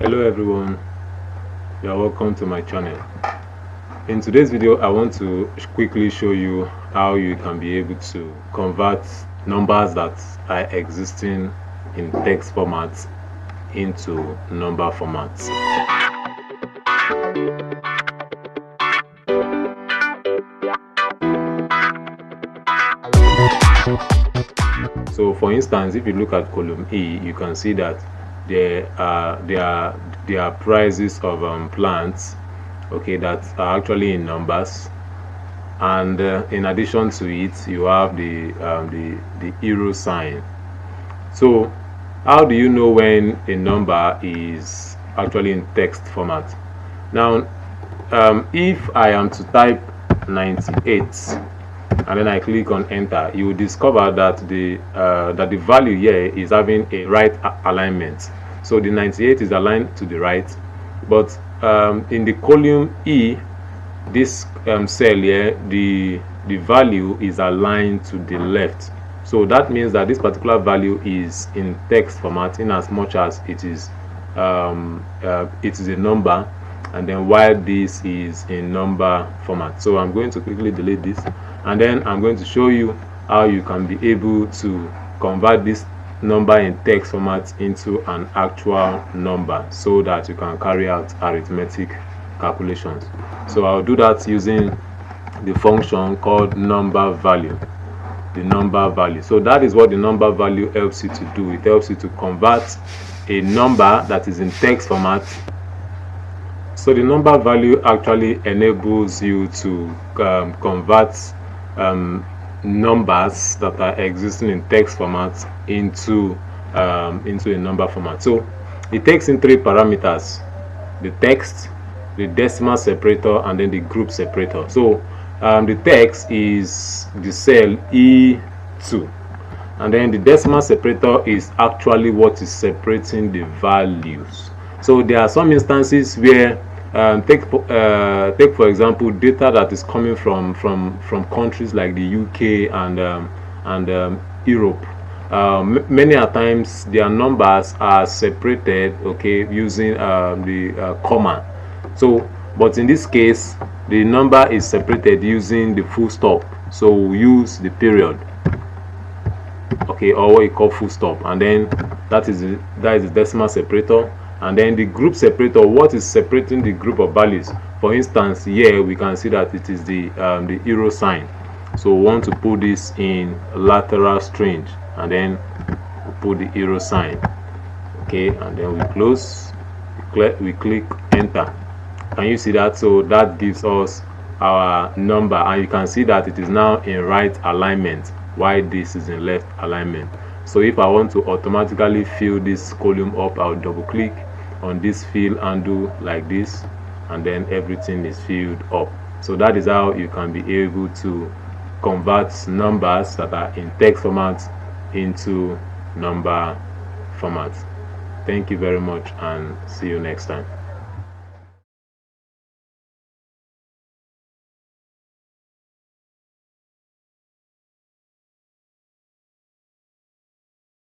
Hello everyone, you are welcome to my channel. In today's video I want to quickly show you how you can be able to convert numbers that are existing in text formats into number formats. So for instance, if you look at column E, you can see that there are prices of plants, okay, that are actually in numbers, and in addition to it you have the euro sign. So how do you know when a number is actually in text format? Now if I am to type 98 and then I click on enter, you will discover that the value here is having a right alignment. So the 98 is aligned to the right, but in the column E, this cell here, the value is aligned to the left. So that means that this particular value is in text format, in as much as it is a number, and then while this is in number format. So I'm going to quickly delete this, and then I'm going to show you how you can be able to convert this number in text format into an actual number so that you can carry out arithmetic calculations. So I'll do that using the function called number value. The number value. So that is what the number value helps you to do. It helps you to convert a number that is in text format. So the number value actually enables you to convert numbers that are existing in text format into a number format. So it takes in three parameters: the text, the decimal separator, and then the group separator. So the text is the cell E2, and then the decimal separator is actually what is separating the values. So there are some instances where take for example data that is coming from countries like the UK and Europe. Many a times their numbers are separated, okay, using the comma. So but in this case the number is separated using the full stop. So we use the period, okay, or what you call full stop, and then that is the decimal separator. And then the group separator, what is separating the group of values? For instance, here we can see that it is the euro sign. So we want to put this in lateral string, and then we put the euro sign, okay, and then we close, we click enter. Can you see that? So that gives us our number, and you can see that it is now in right alignment while this is in left alignment. So if I want to automatically fill this column up, I'll double click on this fill handle like this, and then everything is filled up. So that is how you can be able to convert numbers that are in text format into number format. Thank you very much, and see you next time.